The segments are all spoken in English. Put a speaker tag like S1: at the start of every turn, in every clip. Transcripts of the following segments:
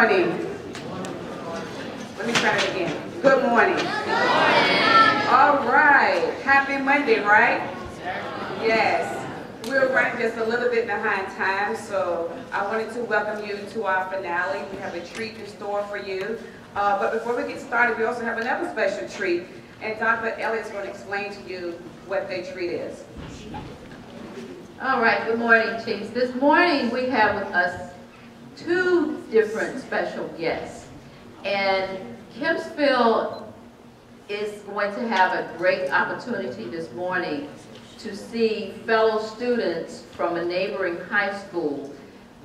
S1: morning. Let me try it again. Good morning. All right. Happy Monday, right? Yes. We're running just a little bit behind time, so I wanted to welcome you to our finale. We have a treat in store for you. But before we get started, we also have another special treat, and Dr. Elliott's going to explain to you what that treat is.
S2: All right, good morning, Chiefs. This morning we have with us two different special guests. And Kempsville is going to have a great opportunity this morning to see fellow students from a neighboring high school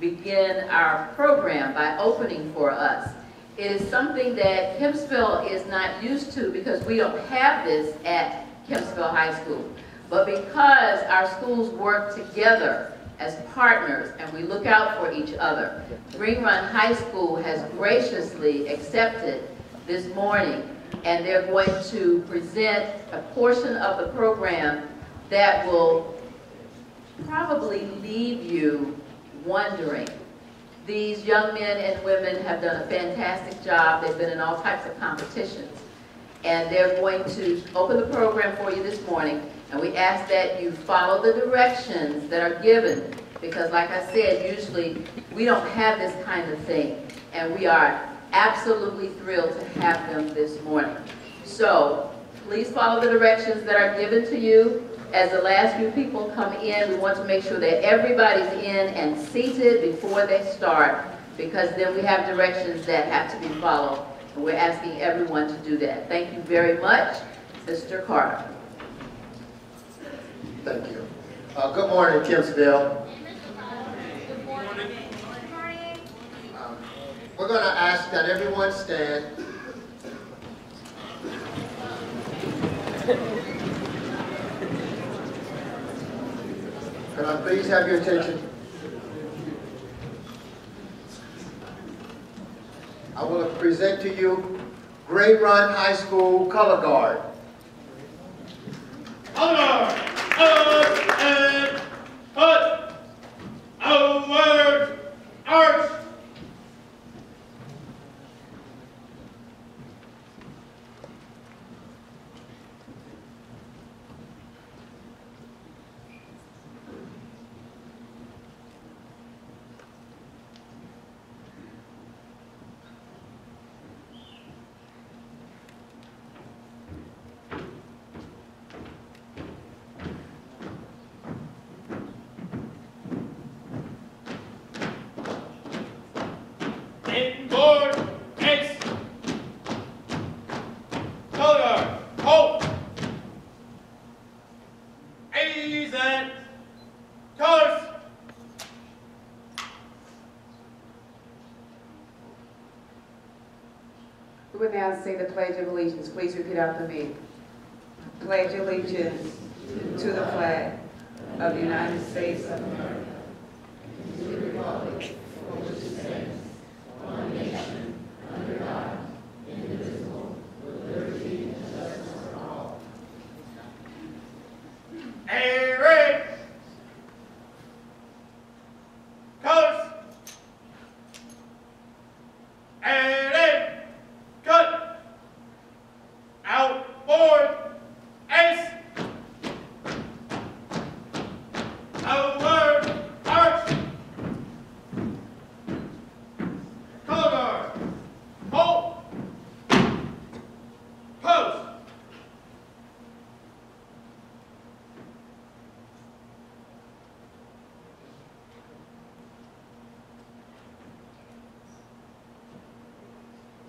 S2: begin our program by opening for us. It is something that Kempsville is not used to because we don't have this at Kempsville High School. But because our schools work together as partners and we look out for each other, Green Run High School has graciously accepted this morning, and they're going to present a portion of the program that will probably leave you wondering. These young men and women have done a fantastic job. They've been in all types of competitions. And they're going to open the program for you this morning. And we ask that you follow the directions that are given. Because like I said, usually we don't have this kind of thing. And we are absolutely thrilled to have them this morning. So please follow the directions that are given to you. As the last few people come in, we want to make sure that everybody's in and seated before they start, because then we have directions that have to be followed, and we're asking everyone to do that. Thank you very much. Mr. Carter.
S3: Thank you. Good morning, Kempsville.
S4: Good morning. Good morning.
S3: We're going to ask that everyone stand. Can I please have your attention? I will present to you Green Run High School Color Guard.
S5: Color Guard! Up and put! Outward! Arch! Inboard, ace. Color guard, hold. A's and colors.
S1: We will now say the Pledge of Allegiance. Please repeat after me. Pledge allegiance to the flag of the United States of America, to the republic for which it stands, one nation, under God, indivisible, with liberty and justice for all.
S5: A red. Colors. And in. Cut. Outboard. Ace. Outward. Arch. Color guard. Hold. Post.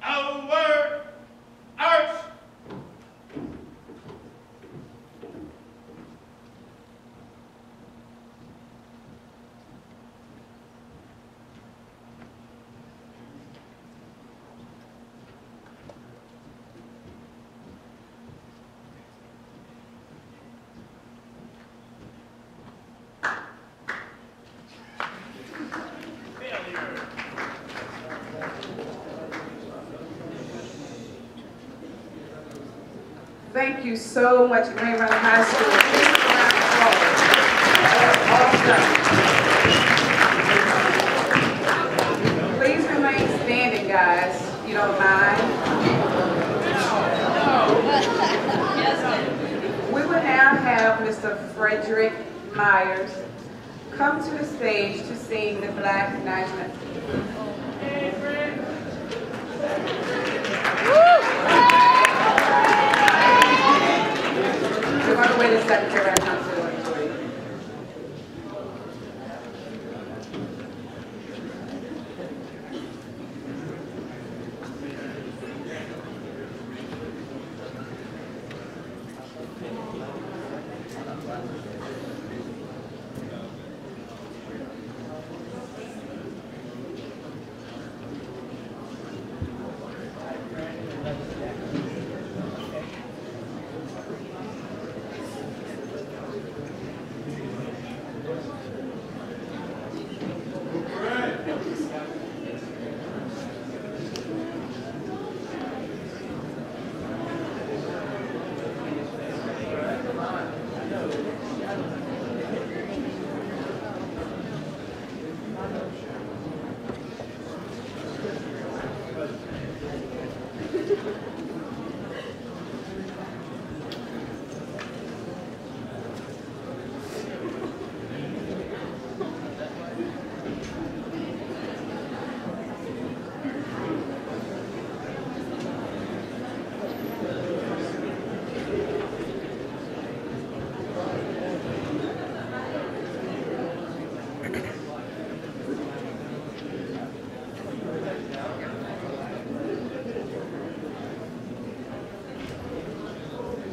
S5: Outward. Arch.
S1: Thank you so much, Green Run High School. Please remain standing. guys. You don't mind? We will now have Mr. Frederick Myers come to the stage to sing the Black National. We're going to wait a second till that comes to the auditorium.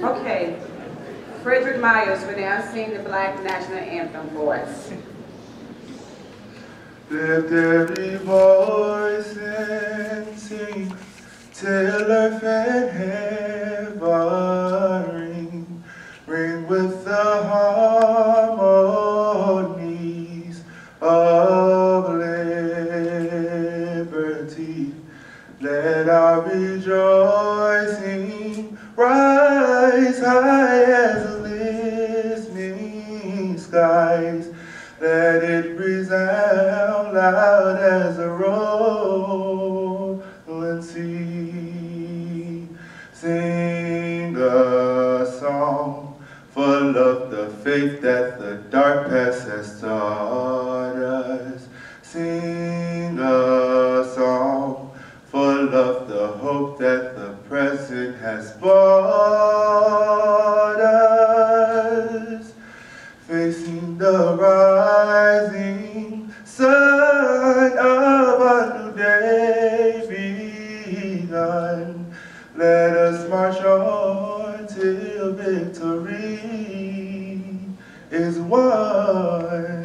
S1: Okay, Frederick Myers will now sing the Black National Anthem for us.
S6: Lift every voice and sing, till earth and heaven ring with the harmonies of liberty. Let our rejoicing rise high as the listening skies. Let it resound loud as a rolling sea. Sing a song full of the faith that the dark past has taught us. Sing a song full of the hope that the present has brought us. Facing the rising sun of a new day begun. Let us march on till victory is won.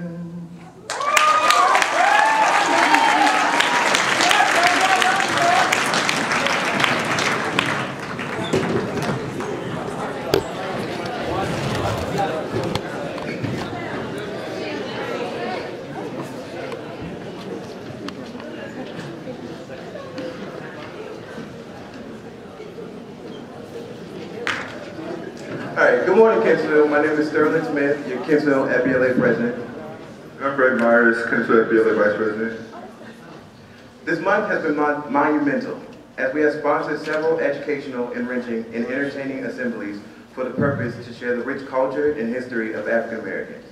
S7: Alright, good morning, Kempsville. My name is Sterling Smith, your Kempsville FBLA President.
S6: I'm Fred Myers, Kempsville FBLA Vice President.
S7: This month has been monumental, as we have sponsored several educational, enriching, and entertaining assemblies for the purpose to share the rich culture and history of African Americans.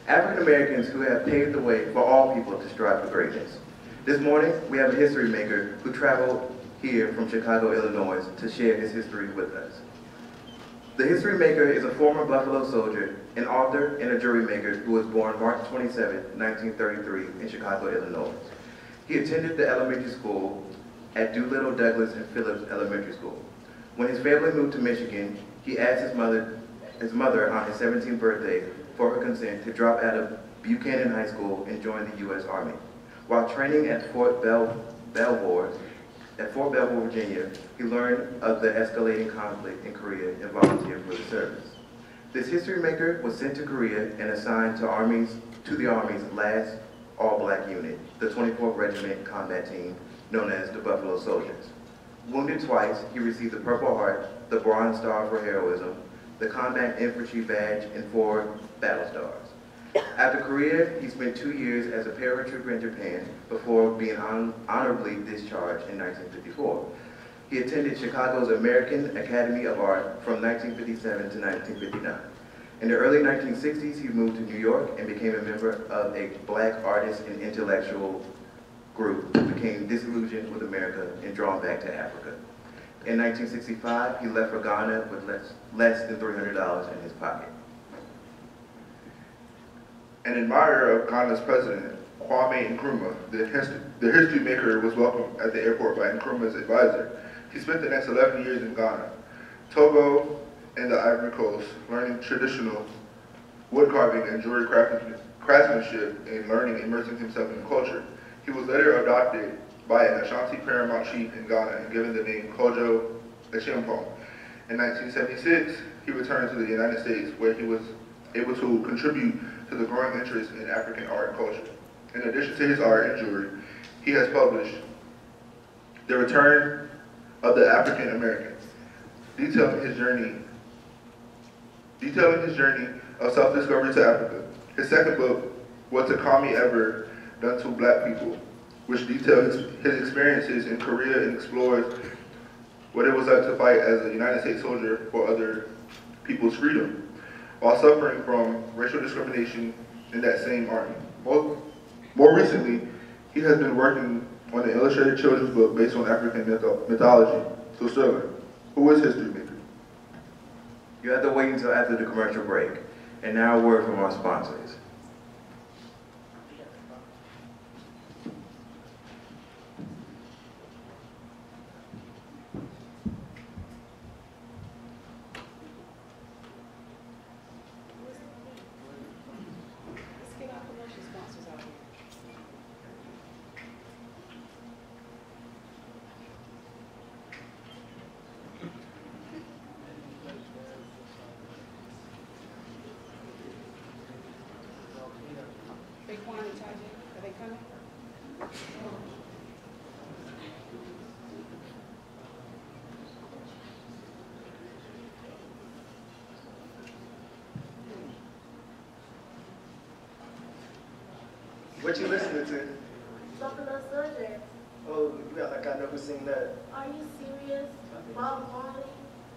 S7: African Americans who have paved the way for all people to strive for greatness. This morning, we have a history maker who traveled here from Chicago, Illinois to share his history with us. The history maker is a former Buffalo soldier, an author, and a jury maker who was born March 27, 1933 in Chicago, Illinois. He attended the elementary school at Doolittle, Douglas, and Phillips Elementary School. When his family moved to Michigan, he asked his mother on his 17th birthday for her consent to drop out of Buchanan High School and join the U.S. Army. While training at Fort Belvoir, Virginia, he learned of the escalating conflict in Korea and volunteered for the service. This history maker was sent to Korea and assigned to the Army's last all-black unit, the 24th Regiment Combat Team, known as the Buffalo Soldiers. Wounded twice, he received the Purple Heart, the Bronze Star for heroism, the Combat Infantry Badge, and 4 battle stars. After Korea, he spent 2 years as a paratrooper in Japan before being honorably discharged in 1954. He attended Chicago's American Academy of Art from 1957 to 1959. In the early 1960s, he moved to New York and became a member of a black artist and intellectual group who became disillusioned with America and drawn back to Africa. In 1965, he left for Ghana with less than $300 in his pocket.
S6: An admirer of Ghana's president, Kwame Nkrumah, the history maker, was welcomed at the airport by Nkrumah's advisor. He spent the next 11 years in Ghana, Togo, and the Ivory Coast, learning traditional wood carving and jewelry craftsmanship and immersing himself in the culture. He was later adopted by an Ashanti paramount chief in Ghana and given the name Kojo Morrow. In 1976, he returned to the United States, where he was able to contribute to the growing interest in African art and culture. In addition to his art and jewelry, he has published The Return of the African American, detailing his journey of self-discovery to Africa. His second book, What's a Commie Ever Done to Black People, which details his experiences in Korea and explores what it was like to fight as a United States soldier for other people's freedom, while suffering from racial discrimination in that same army. More recently, he has been working on an illustrated children's book based on African mythology. So Sterling, who is history maker?
S7: You have to wait until after the commercial break. And now a word from our sponsors.
S1: Are they coming?
S8: What you listening to?
S9: Buffalo Soldier.
S8: Oh, you act like I never seen that.
S9: Are you serious? Bob Marley?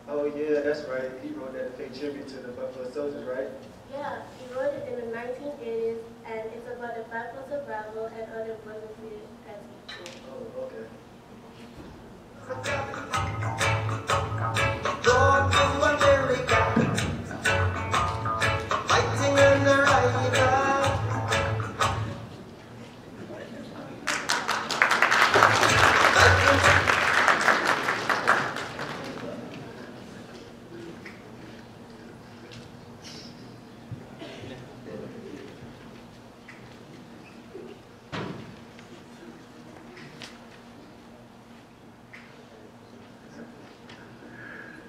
S8: Oh yeah, that's right. He wrote that to pay tribute to the Buffalo Soldiers, right?
S9: Yeah, he wrote it in the 1980s, and it's about the battle for survival and other volunteers as people.
S8: Oh, okay.
S10: Born to America, fighting in the river.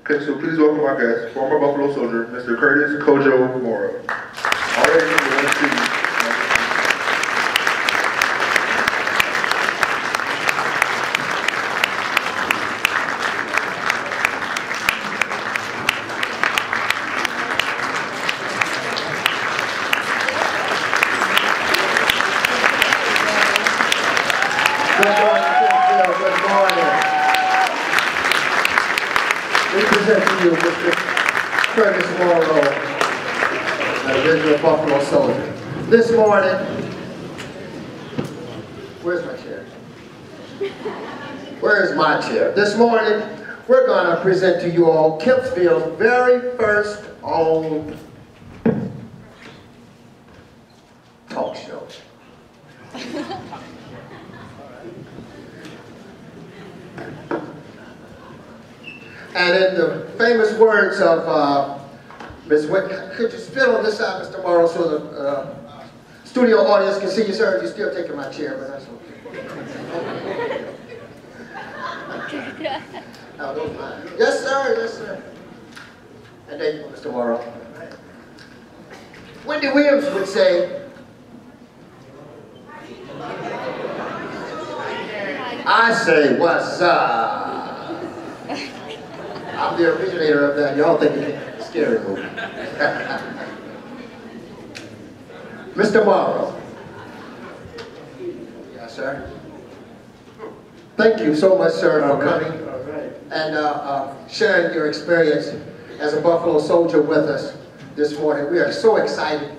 S6: Okay, so please welcome our guest, former Buffalo Soldier, Mr. Curtis Kojo Morrow. Already in the one city.
S3: Good morning. We present to you Mr. Kojo Morrow, an original Buffalo Soldier. This morning, where's my chair? Where's my chair? This morning, we're going to present to you all Kempsville's very first own talk show. And in the famous words of Ms. Witt, could you spit on this side, Mr. Morrow, so the studio audience can see you, sir? You're still taking my chair, but that's okay. No, don't mind. Yes, sir, yes, sir. And there you go, Mr. Morrow. Wendy Williams would say, I say, what's up? I'm the originator of that. Y'all think it's a scary movie. Mr. Morrow. Yes, sir. Thank you so much, sir, for coming and sharing your experience as a Buffalo Soldier with us this morning. We are so excited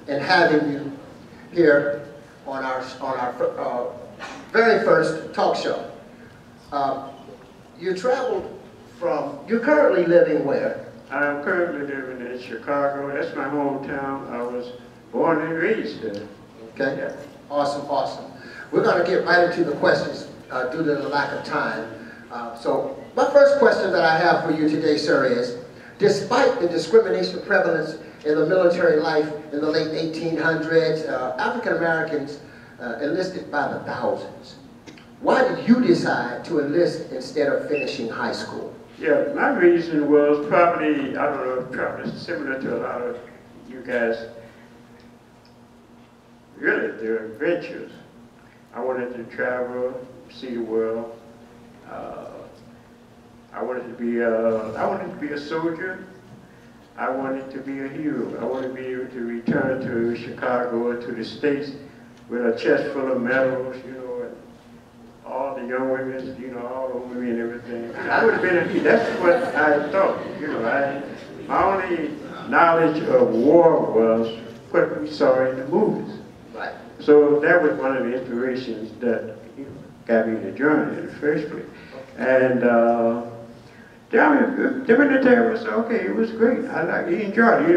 S3: in having you here on our very first talk show. You traveled from, you're currently living where?
S11: I'm currently living in Chicago. That's my hometown. I was born and raised there.
S3: Okay,
S11: Yeah.
S3: awesome, awesome. We're going to get right into the questions due to the lack of time. So my first question that I have for you today, sir, is, despite the discrimination prevalence in the military life in the late 1800s, African Americans enlisted by the thousands. Why did you decide to enlist instead of finishing high school?
S11: Yeah, my reason was probably, I don't know, probably similar to a lot of you guys. Really, they're adventures. I wanted to travel, see the world. I wanted to be a soldier. I wanted to be a hero. I wanted to be able to return to Chicago or to the States with a chest full of medals, you know, and all the young women, you know, all over me and everything. I would have been a hero. That's what I thought, you know. My only knowledge of war was what we saw in the movies.
S3: Right.
S11: So that was one of the inspirations that got me to join in the first place. And the military was okay. It was great. He enjoyed it.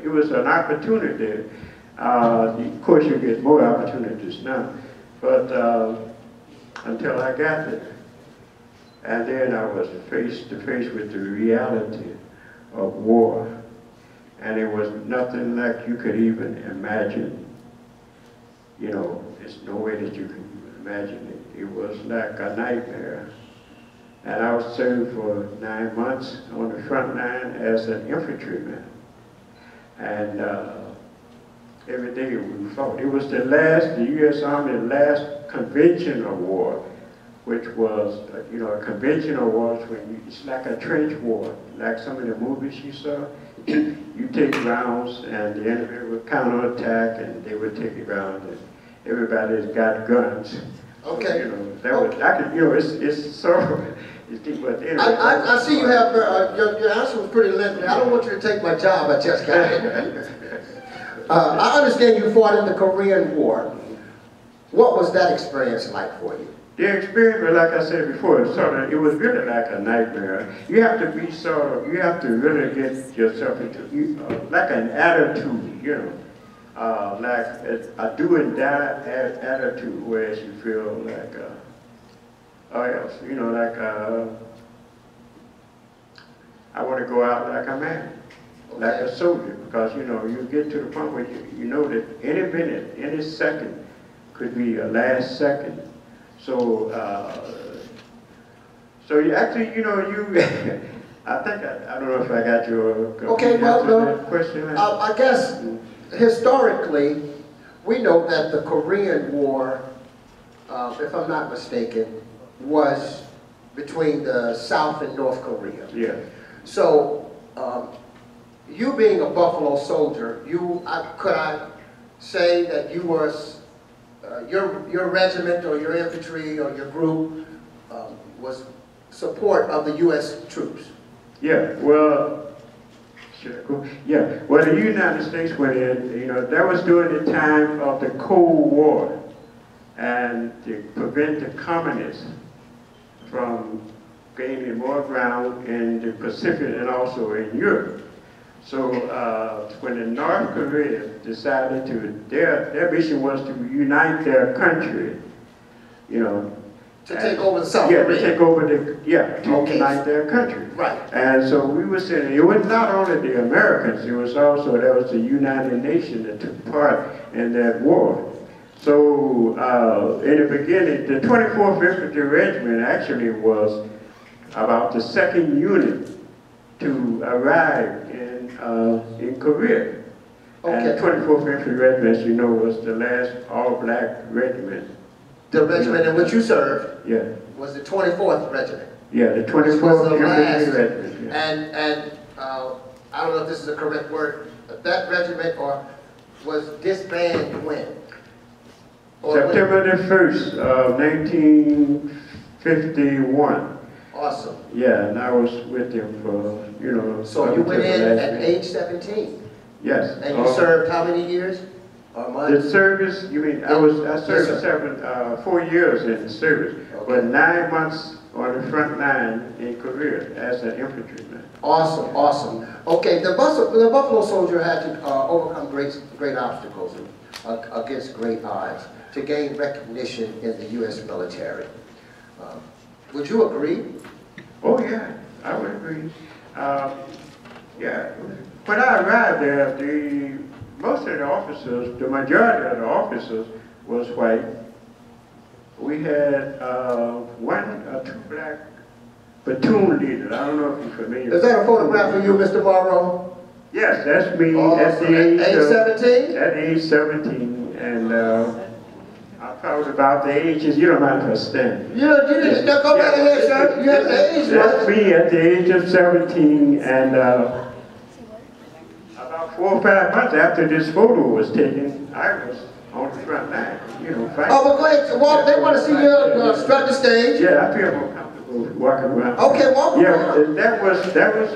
S11: It was an opportunity. Of course, you get more opportunities now, but until I got there, and then I was face to face with the reality of war, and it was nothing like you could even imagine. You know, there's no way that you can even imagine it. It was like a nightmare. And I was served for 9 months on the front line as an infantryman. And every day we fought. It was the U.S. Army's last conventional war, which was, you know, a conventional war is when it's like a trench war, like some of the movies you saw. You take rounds and the enemy would counterattack and they would take it round and everybody's got guns.
S3: Okay.
S11: You know, that was, I could, you know, it's so, it's deep, but anyway.
S3: I see you have, your answer was pretty lengthy. I don't want you to take my job, I just got it. I understand you fought in the Korean War. What was that experience like for you?
S11: The experience, like I said before, it was really like a nightmare. You have to be you have to really get yourself into, like an attitude, you know, like a do and die attitude, whereas you feel like, you know, like, I want to go out like a man, like a soldier, because, you know, you get to the point where you know that any minute, any second could be a last second. So, so you actually, you know, I think, I don't know if I got your question.
S3: I guess historically, we know that the Korean War, if I'm not mistaken, was between the South and North Korea.
S11: Yeah.
S3: So, you being a Buffalo Soldier, could I say that you were, your regiment or your infantry or your group was support of the U.S. troops?
S11: Yeah, well, should I go? Yeah, well, the United States went in, you know, that was during the time of the Cold War, and to prevent the communists from gaining more ground in the Pacific and also in Europe. So when the North Korea decided to, their mission was to unite their country, you know.
S3: To take over the South
S11: Korea?
S3: Yeah,
S11: to take over to unite their country.
S3: Right.
S11: And so we were saying, it was not only the Americans, it was also, there was the United Nations that took part in that war. So in the beginning, the 24th Infantry Regiment actually was about the second unit to arrive in Korea. Okay. And the 24th Infantry Regiment, as you know, was the last all-black regiment.
S3: The regiment in which you served,
S11: yeah,
S3: was the 24th Regiment.
S11: Yeah, the 24th Infantry Regiment.
S3: Yeah. And I don't know if this is the correct word, that regiment, or was disbanded when?
S11: September the 1st of 1951.
S3: Awesome.
S11: Yeah, and I was with him for, you know.
S3: So you went in at age 17?
S11: Yes.
S3: And you served how many years? Or months?
S11: The service, you mean, I served 4 years in the service, but 9 months on the front line in Korea as an infantryman.
S3: Awesome, awesome. Okay, the Buffalo Soldier had to overcome great obstacles against great odds to gain recognition in the U.S. military. Would you agree?
S11: Oh yeah, I would agree. Yeah, when I arrived there, most of the officers, the majority of the officers was white. We had two black platoon leaders. I don't know if you're familiar.
S3: Is that a photograph of you, Mr. Morrow?
S11: Yes, that's me at the age 17? At age 17, and I'm proud about the ages. You don't understand.
S3: You didn't go right ahead, sir. You have the age.
S11: That's me at the age of 17, and about 4 or 5 months after this photo was taken, I was on the front line, you know, fighting.
S3: Oh, but go ahead. Walk. They want to see you strut the stage.
S11: Yeah, I feel more comfortable walking around.
S3: Okay, walk around.
S11: Yeah, that was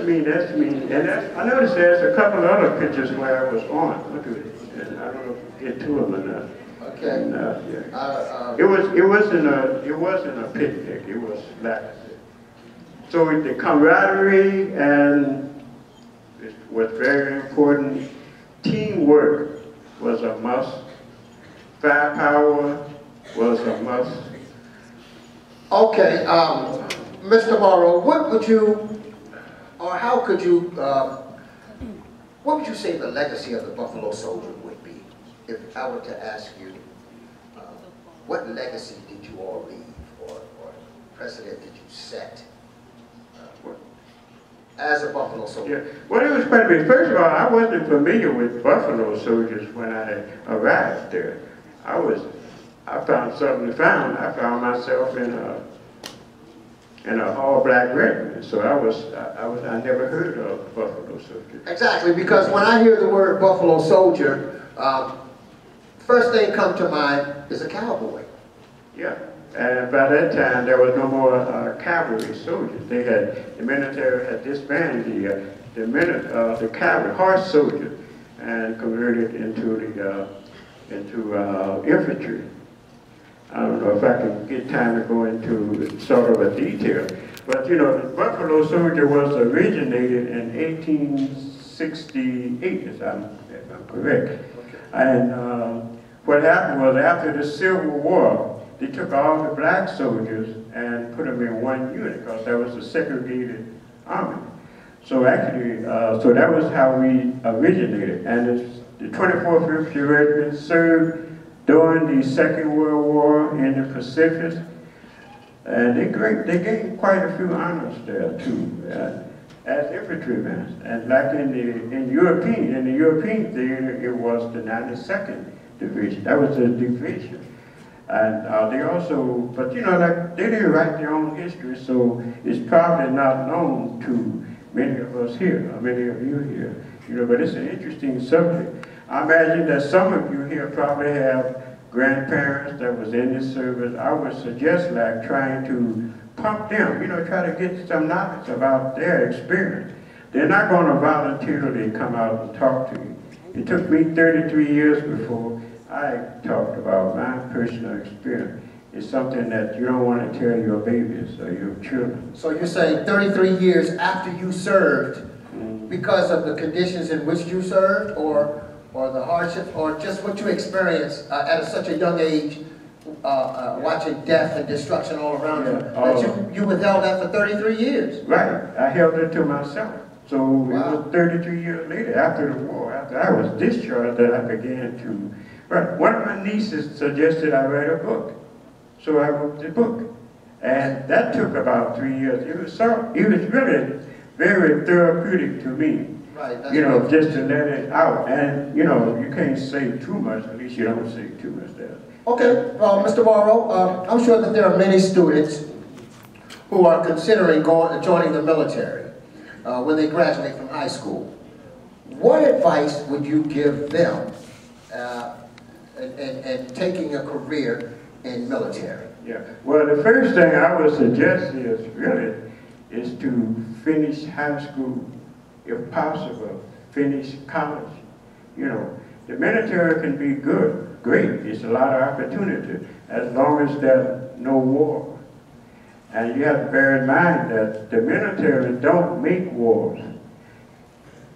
S11: me. That's me. And I noticed there's a couple of other pictures where I was on. Look at it. And I don't know if you get to them or not.
S3: Okay.
S11: And, yeah. It wasn't a picnic. It was like so the camaraderie and it was very important. Teamwork was a must. Firepower was a must.
S3: Okay, Mr. Morrow, what would you, or how could you, what would you say the legacy of the Buffalo Soldier would be? If I were to ask you, what legacy did you all leave, or precedent did you set as a Buffalo Soldier?
S11: Yeah. Well, it was quite a bit. First of all, I wasn't familiar with Buffalo Soldiers when I arrived there. I found something to find. I found myself in a all-black regiment, so I never heard of Buffalo Soldier.
S3: Exactly, because when I hear the word Buffalo Soldier, first thing come to mind is a cowboy.
S11: Yeah, and by that time there was no more cavalry soldiers. The military had disbanded the cavalry horse soldier and converted into infantry. I don't know if I can get time to go into sort of a detail, but you know, the Buffalo Soldier was originated in 1868, if I'm correct. And what happened was after the Civil War, they took all the black soldiers and put them in one unit because that was a segregated army. So actually, so that was how we originated. And the 24th Infantry Regiment served during the Second World War in the Pacific, and they gained quite a few honors there too, as infantrymen. And like in the European theater, it was the 92nd Division. That was the division. And they also, but you know, like they didn't write their own history, so it's probably not known to many of us here, or many of you here. You know, but it's an interesting subject. I imagine that some of you here probably have grandparents that was in this service. I would suggest like trying to pump them, you know, try to get some knowledge about their experience. They're not going to volunteer till they come out and talk to you. It took me 33 years before I talked about my personal experience. It's something that you don't want to tell your babies or your children.
S3: So you're saying 33 years after you served, because of the conditions in which you served, or the hardships, or just what you experienced at such a young age, watching death and destruction all around you, that you withheld that for 33 years?
S11: Right. I held it to myself. So it was 33 years later, after the war, after I was discharged, that I began to write. One of my nieces suggested I write a book. So I wrote the book. And that took about 3 years. It was really very therapeutic to me.
S3: Right,
S11: you know, just to let it out. And, you know, you can't say too much, at least you don't say too much there.
S3: Okay, Mr. Morrow, I'm sure that there are many students who are considering joining the military when they graduate from high school. What advice would you give them and taking a career in military?
S11: Yeah. Well, the first thing I would suggest is to finish high school, if possible, finish college. You know, the military can be good, great. It's a lot of opportunity as long as there's no war. And you have to bear in mind that the military don't make wars.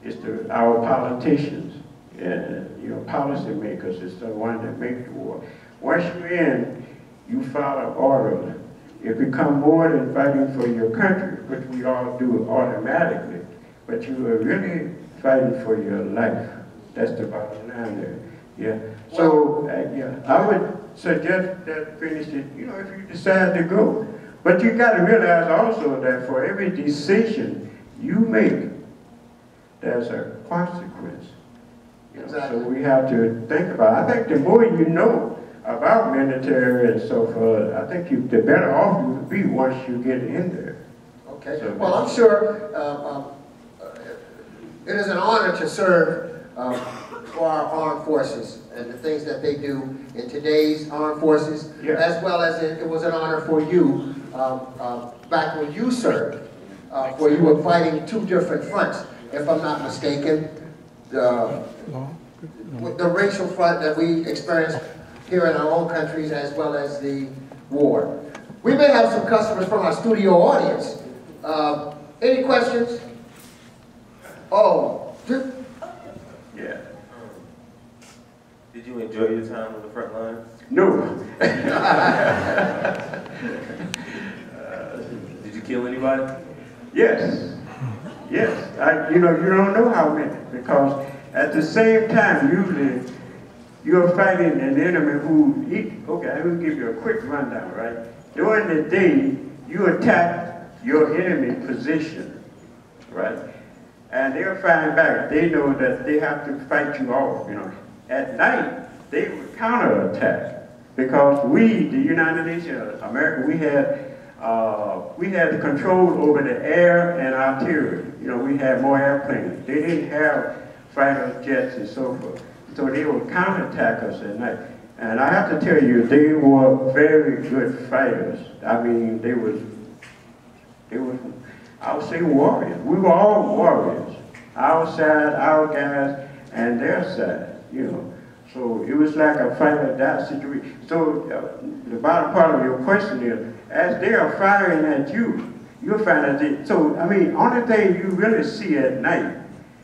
S11: It's our politicians, you know, policy makers is the one that make the war. Once you're in, you follow orders. It becomes more than fighting for your country, which we all do automatically, but you are really fighting for your life. That's the bottom line there. Yeah. So, yeah, I would suggest that finish it, you know, if you decide to go. But you got to realize also that for every decision you make, there's a consequence. You know,
S3: Exactly.
S11: So we have to think about it. I think the more you know about military and so forth, I think the better off you will be once you get in there.
S3: Okay.
S11: So
S3: Well, I'm sure it is an honor to serve for our armed forces and the things that they do in today's armed forces,
S11: Yeah.
S3: as well as it was an honor for you back when you served, where you were fighting two different fronts, if I'm not mistaken. The racial front that we experienced here in our own countries, as well as the war. We may have some customers from our studio audience. Any questions? Oh,
S11: Yeah.
S12: Did you enjoy your time on the front lines?
S11: No.
S12: Did you kill anybody?
S11: Yes. Yes. You know, you don't know how many, because at the same time, usually, you're fighting an enemy who, okay, I will give you a quick rundown, right? During the day, you attack your enemy position, right? And they'll find back. They know that they have to fight you off, you know. At night, they would counterattack, because we, the United Nations, America, we had the control over the air and artillery. You know, we had more airplanes. They didn't have fighter jets and so forth. So they would counterattack us at night. And I have to tell you, they were very good fighters. I mean, they were, I would say, warriors. We were all warriors. Our side, our guys, and their side, you know. So it was like a fight or die situation. So the bottom part of your question is, as they are firing at you, you'll find that they, so, I mean, only thing you really see at night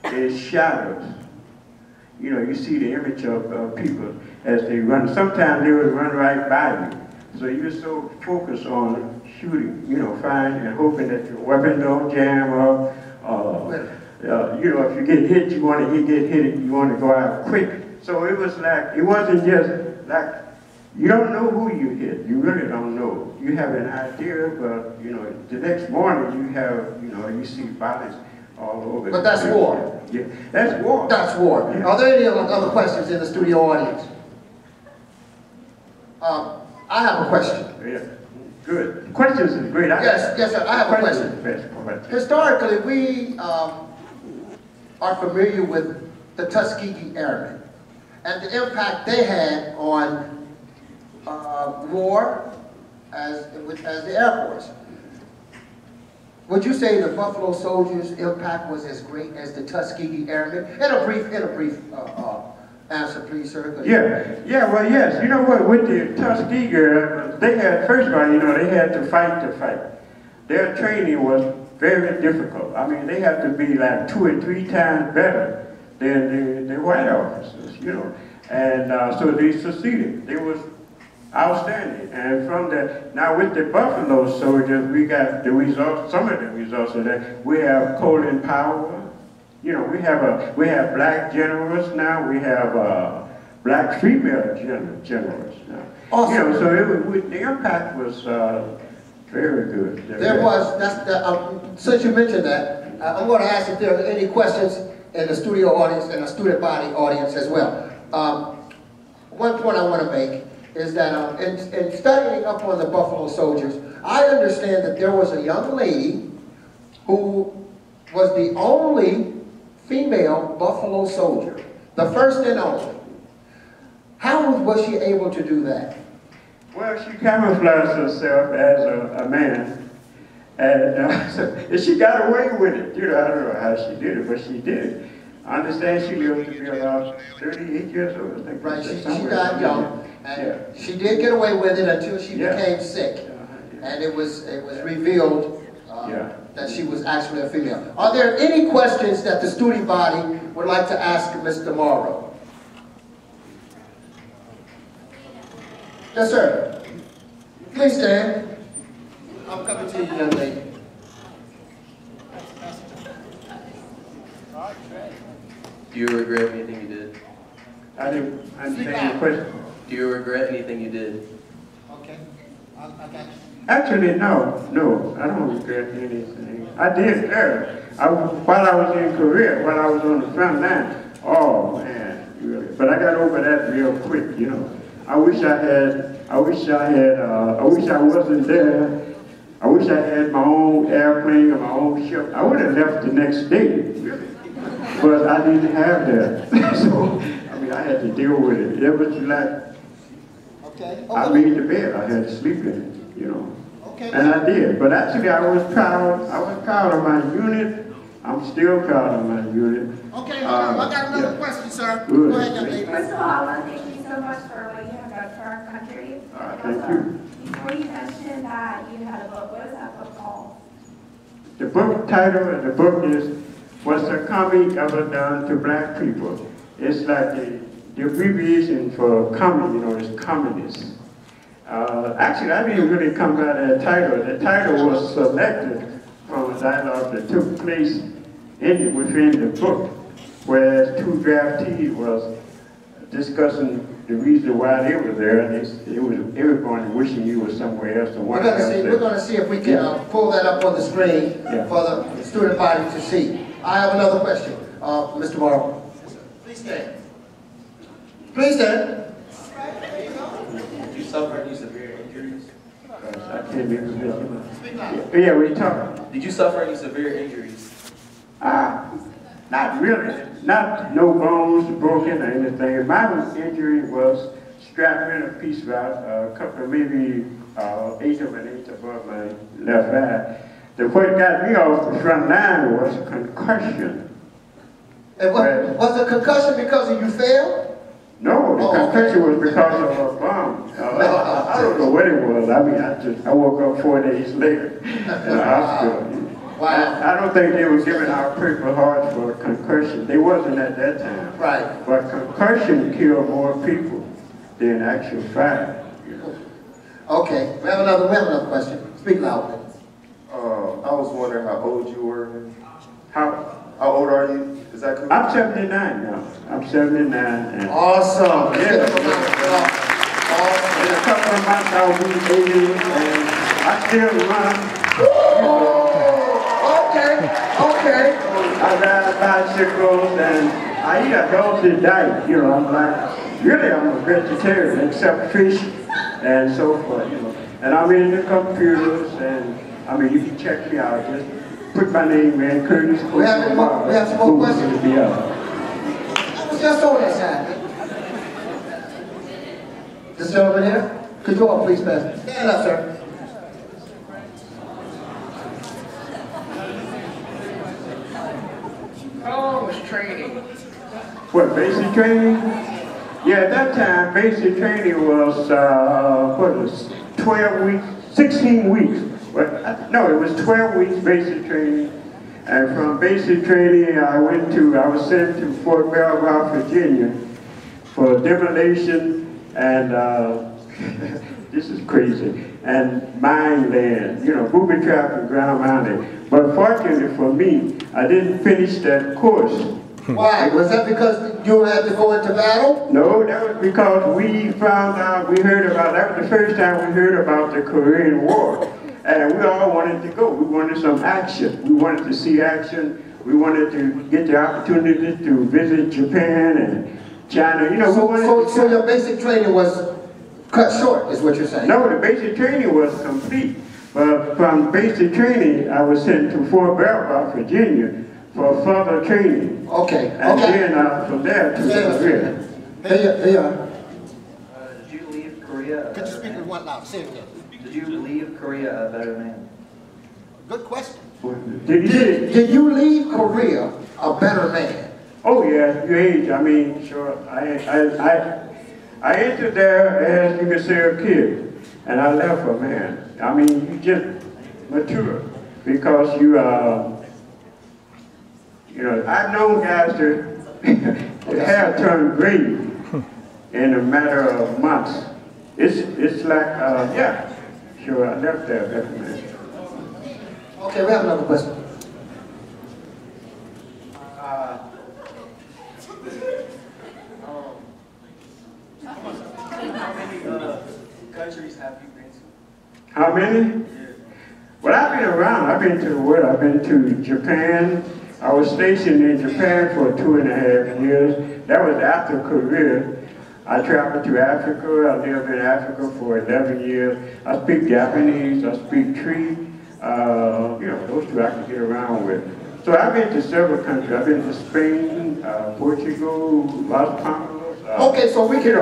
S11: is shadows. You know, you see the image of people as they run. Sometimes they would run right by you. So you're so focused on shooting, you know, firing and hoping that your weapon don't jam up. You know, if you get hit, you want to get hit, you want to go out quick. So it was like, it wasn't just like, you don't know who you hit. You really don't know. You have an idea, but, you know, the next morning you have, you know, you see bodies all over.
S3: but that's war.
S11: Yeah, that's war.
S3: That's war.
S11: Yeah.
S3: Are there any other questions in the studio audience? I have a question.
S11: Yeah, good. Questions is great.
S3: Yes, sir. I have a question. Historically, we are familiar with the Tuskegee Airmen and the impact they had on war as the Air Force. Would you say the Buffalo Soldiers' impact was as great as the Tuskegee Airmen? In a brief answer, please, sir.
S11: Yeah, well, yes. You know what, with the Tuskegee, they had, first of all, you know, they had to fight the fight. Their training was very difficult. I mean, they had to be like 2 or 3 times better than the white officers, you know. And so they succeeded. They was outstanding. And from that, now with the Buffalo Soldiers, we got the results, some of the results of that. We have Colin Powell. You know, we have black generals now. We have black female generals now.
S3: Awesome.
S11: You know, so the impact was very good.
S3: There was, since you mentioned that, I'm going to ask if there are any questions in the studio audience and the student body audience as well. One point I want to make is that in studying up on the Buffalo Soldiers, I understand that there was a young lady who was the only female Buffalo soldier, the first and only. How was she able to do that?
S11: Well, she camouflaged herself as a man, and she got away with it. You know, I don't know how she did it, but she did it. I understand she lived to be about 38 years old. I think.
S3: Right, she died young, and she did get away with it until she became sick, and it was revealed that she was actually a female. Are there any questions that the student body would like to ask Mr. Morrow? Yes, sir. Please stand. I'm coming to you, young lady.
S12: Do you regret anything you did?
S11: I didn't understand your question.
S12: Do you regret anything you did?
S3: Okay. I got you.
S11: Actually, no, I don't regret anything. I did there. While I was in Korea, while I was on the front line, oh man, really. But I got over that real quick, you know. I wish I wasn't there. I wish I had my own airplane or my own ship. I would have left the next day, really. But I didn't have that. So, I mean, I had to deal with it. It was like, I made the bed, I had to sleep in it, you know. And I did. But actually, I was proud of my unit. I'm still proud of my unit.
S3: Okay, I got another question, sir.
S11: Good.
S3: Go ahead, young lady.
S4: First of all, I want to thank you so much for what you have done for our country.
S11: Thank you.
S4: Before you mentioned that you had a book, what is that book called?
S11: The book title of the book is What's the Comedy Ever Done to Black People? It's like the abbreviation for comedy, you know, is communist. Actually, I didn't really come by that title. The title was selected from a dialogue that took place within the book, whereas two draftees was discussing the reason why they were there. Everyone wishing you were somewhere else.
S3: We're going to see if we can pull that up on the screen for the student body to see. I have another question, Mr. Morrow. Please stand. Please stand.
S12: Did you suffer any severe injuries?
S11: I can't even hear. Yeah, we talking.
S12: Did you suffer any severe injuries?
S11: Not really. Not no bones broken or anything. My injury was strapped in a piece about a couple of maybe 1/8 of an inch above my left eye. What got me off the front line was concussion.
S3: And was the concussion because you fell?
S11: No, the concussion was because of a bomb. I don't know what it was. I mean, I woke up 4 days later in the hospital. Wow. I don't think they were giving out Purple Hearts for concussion. They wasn't at that time.
S3: Right.
S11: But concussion killed more people than actual fire. You know?
S3: Okay. We have another question. Speak loudly.
S13: I was wondering how old you were. How old are you? Is that cool?
S11: I'm 79 now. I'm 79. And
S3: awesome.
S11: Yeah. In a couple of months I'll be 80 and I still run.
S3: Okay.
S11: I ride bicycles and I eat a healthy diet. You know, I'm a vegetarian except fish and so forth. You know, and I'm into computers and I mean, you can check me out. Just put my name in, Curtis.
S3: We have some more questions. I was just on that side. This gentleman here, could you all please pass? Stand up, sir.
S1: Oh, it's training.
S11: What, basic training? Yeah, at that time, basic training was, 12 weeks, 16 weeks. No, it was 12 weeks basic training. And from basic training, I was sent to Fort Belvoir, Virginia for demolition and, this is crazy, and mine land, you know, booby trap and ground mining. But fortunately for me, I didn't finish that course.
S3: Why? Was that because you had to go into battle?
S11: No, that was because we found out, that was the first time we heard about the Korean War. And we all wanted to go. We wanted some action. We wanted to see action. We wanted to get the opportunity to visit Japan and China. You know,
S3: so your basic training was cut short, is what you're saying?
S11: No, the basic training was complete. But from basic training, I was sent to Fort Belvoir, Virginia, for further training.
S3: Okay.
S11: And then from there to Korea.
S3: Here you are.
S12: Korea a
S3: Could you
S12: better
S3: speak
S12: man?
S3: with one loud? Say it again.
S12: Did you leave Korea a better man?
S3: Good question.
S11: Did
S3: you leave Korea a better man?
S11: Oh yeah, you age. I mean, sure. I entered there as you could say a kid, and I left a man. I mean, you just mature because you know, I've known guys that hair turned gray in a matter of months. It's like yeah, sure. I left there, better man.
S3: Okay, we have another question.
S8: How many countries have you been to?
S11: How many? Well, I've been around. I've been to the world. I've been to Japan. I was stationed in Japan for 2.5 years. That was after Korea. I traveled to Africa. I lived in Africa for 11 years. I speak Japanese. I speak Tree. You know, those two I can get around with. So I've been to several countries. I've been to Spain, Portugal, Las Palmas.
S3: Okay, so we can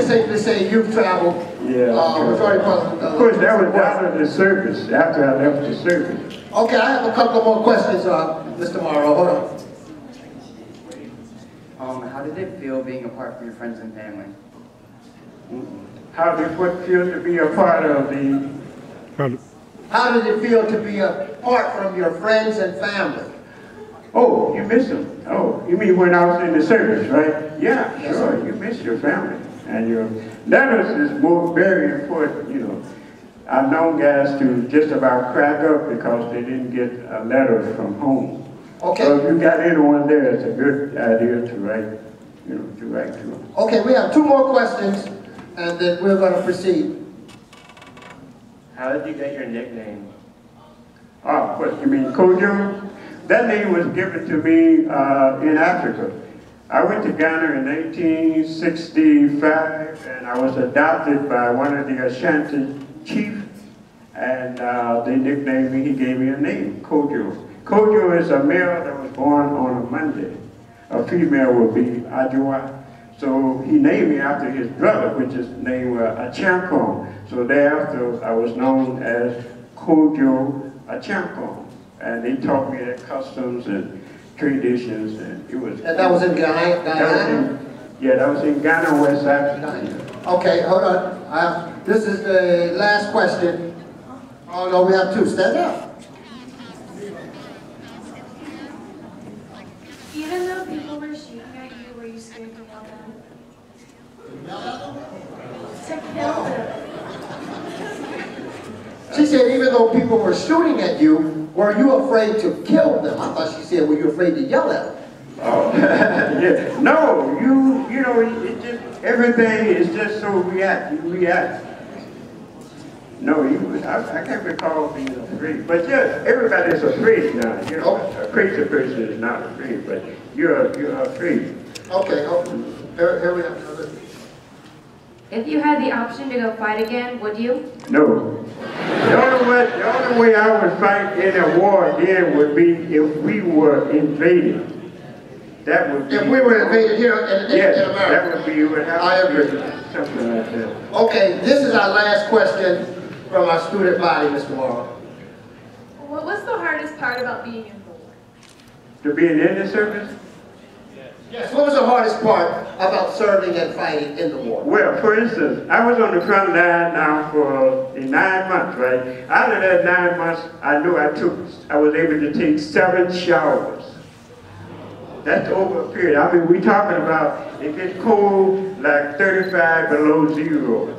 S3: safely say you've traveled.
S11: Yeah. Of course, that was after the service. After I left the service.
S3: Okay, I have a couple more questions, Mr. Morrow. Hold on.
S12: How did it feel being apart from your friends and family?
S11: How did it feel to be a part of the...
S3: How did it feel to be apart from your friends and family?
S11: Oh, you miss them. Oh, you mean when I was in the service, right? Yeah, sure. You miss your family. And your letters is very important, you know. I've known guys to just about crack up because they didn't get a letter from home.
S3: Okay.
S11: So if you got anyone there, it's a good idea to write, you know, to write to them.
S3: Okay, we have 2 more questions, and then we're going to proceed.
S7: How did you get your nickname?
S11: Oh, what, you mean Kojo? That name was given to me in Africa. I went to Ghana in 1865, and I was adopted by one of the Ashanti chiefs, and they nicknamed me, he gave me a name, Kojo. Kojo is a male that was born on a Monday. A female would be Ajua. So he named me after his brother, which is named Achampong. So thereafter, I was known as Kojo Achampong. And they taught me their customs and traditions, and it was...
S3: And that was in Ghana?
S11: That was in Ghana, West Africa.
S3: Okay, hold on. This is the last question. Oh no, we have 2. Stand up.
S4: Even though people were shooting at you, were you scared to yell at them? To kill them.
S3: She said even though people were shooting at you, were you afraid to kill them? I thought she said, were you afraid to yell at them?
S11: Oh, yeah. No, you know, it just, everything is just so you react. No, I can't recall being afraid. But yeah, everybody's afraid now. You know, a crazy person is not afraid, but you're afraid.
S3: Okay, here we have another.
S14: If you had the option to go fight again, would you?
S11: No. The only way I would fight in a war again would be if we were invaded. That would be...
S3: If we were invaded here in America.
S11: That would be what
S3: I agree.
S11: Something like that.
S3: Okay, this is our last question from our student body, Mr. Morrow.
S15: What's the hardest part about being in the war?
S11: To be in the service?
S3: Yes, what was the hardest part about serving and fighting in the war?
S11: Well, for instance, I was on the front line now for 9 months, right? Out of that 9 months, I knew I was able to take 7 showers. That's over a period. I mean, we're talking about, it gets cold like 35 below 0.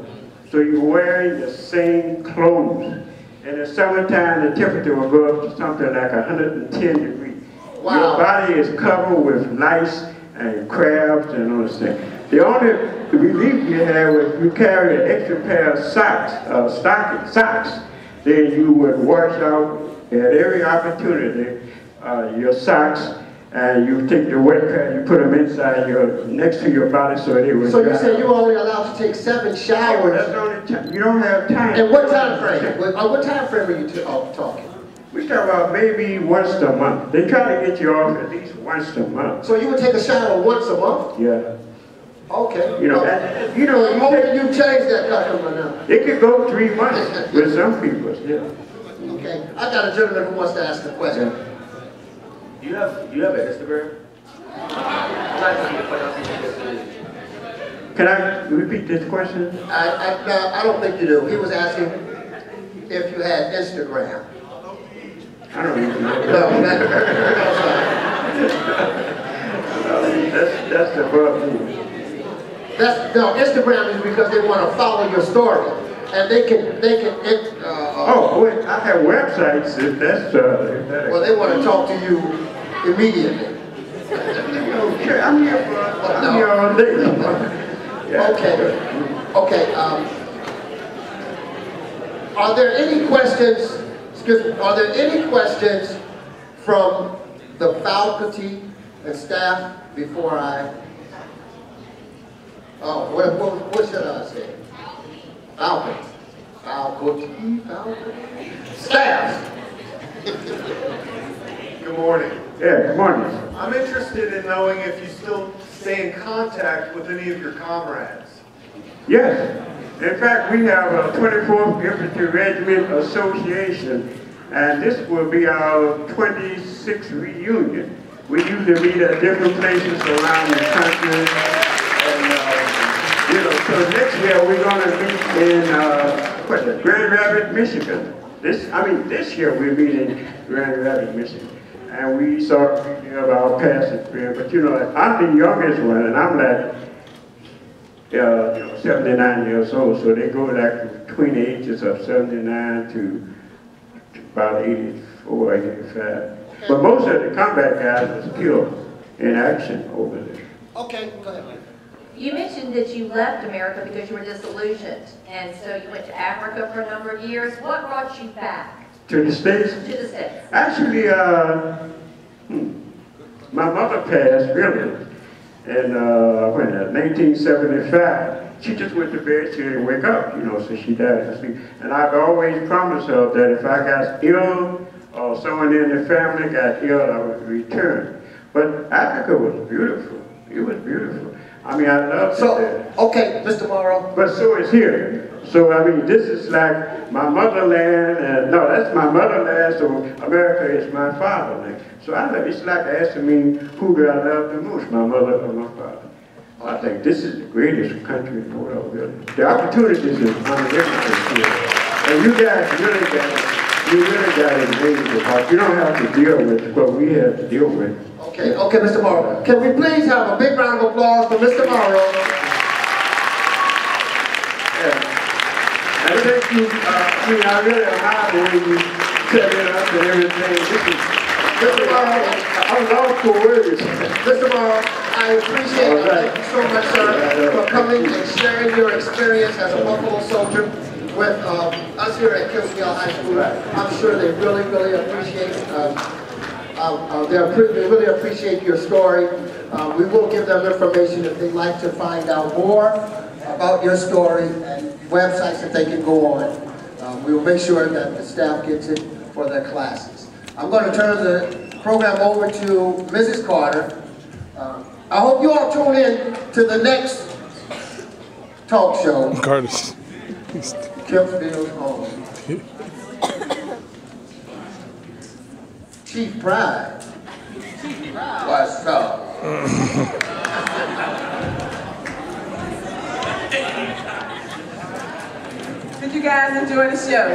S11: So you're wearing the same clothes. In the summertime, the temperature will go up to something like 110 degrees. Wow. Your body is covered with lice and crabs and all this thing. The only relief you had was you carry an extra pair of socks. Then you would wash out at every opportunity your socks, and you take the wet pad, you put them inside next to your body so they would.
S3: So you said you were only allowed to take 7 showers?
S11: Yeah, that's the only time. You don't have time.
S3: And what time frame? What time frame are you talking?
S11: We talk about maybe once a month. They try to get you off at least once a month.
S3: So you would take a shower once a month?
S11: Yeah.
S3: Okay.
S11: You know,
S3: I'm hoping you change that custom now.
S11: It could go 3 months with some people, yeah.
S3: Okay, I got a gentleman who wants to ask a question.
S12: Do you have an Instagram?
S11: Can I repeat this question?
S3: I don't think you do. He was asking if you had Instagram.
S11: I don't even know.
S3: No,
S11: that's above me.
S3: No, Instagram is because they want to follow your story. And they can
S11: oh, wait, I have websites if that's,
S3: well, they want to talk to you immediately.
S11: Okay, I'm here all day. Yeah.
S3: Okay, are there any questions, are there any questions from the faculty and staff before I, what should I say? Faculty, staff.
S16: Good morning.
S11: Yeah, good morning.
S16: I'm interested in knowing if you still stay in contact with any of your comrades.
S11: Yes. In fact, we have a 24th Infantry Regiment Association, and this will be our 26th reunion. We usually meet at different places around the country, and so next year we're going to meet in Grand Rapids, Michigan. This year we're meeting in Grand Rapids, Michigan. And we sort of have our past experience, but I'm the youngest one, and I'm like, 79 years old, so they go like between the ages of 79 to about 84, 85. But most of the combat guys was killed in action over there.
S3: Okay, go ahead.
S2: You mentioned that you left America because you were disillusioned, and so you went to Africa for a number of years. What brought you back?
S11: To the States?
S2: To the States.
S11: Actually, my mother passed really in 1975. She just went to bed, she didn't wake up, so she died in her sleep. And I've always promised her that if I got ill or someone in the family got ill, I would return. But Africa was beautiful. It was beautiful. I mean, I loved it there.
S3: Okay, Mr. Morrow.
S11: But so is here. So, I mean, this is like my motherland, and no, that's my motherland, so America is my fatherland. So it's like asking me, who do I love the most, my mother or my father? I think this is the greatest country in the world, really. The opportunities is on everything here. And you guys really got it made in the heart. You don't have to deal with what we have to deal with.
S3: Okay, Mr. Morrow. Can we please have a big round of applause for Mr. Morrow?
S11: I thank you. I really admire the way you set it up and everything.
S3: Mr. Morrow,
S11: I'm lost for words.
S3: Mr. Morrow, I appreciate it. Thank you so much, sir, for coming and sharing your experience as a Buffalo soldier with us here at Kempsville High School. I'm sure they really, really appreciate they really appreciate your story. We will give them information if they'd like to find out more about your story and websites that they can go on. We will make sure that the staff gets it for their classes. I'm going to turn the program over to Mrs. Carter. I hope you all tune in to the next talk show.
S17: Carter's.
S3: Kempsville's home. Chief Pride. What's up?
S1: Did you guys enjoy the show?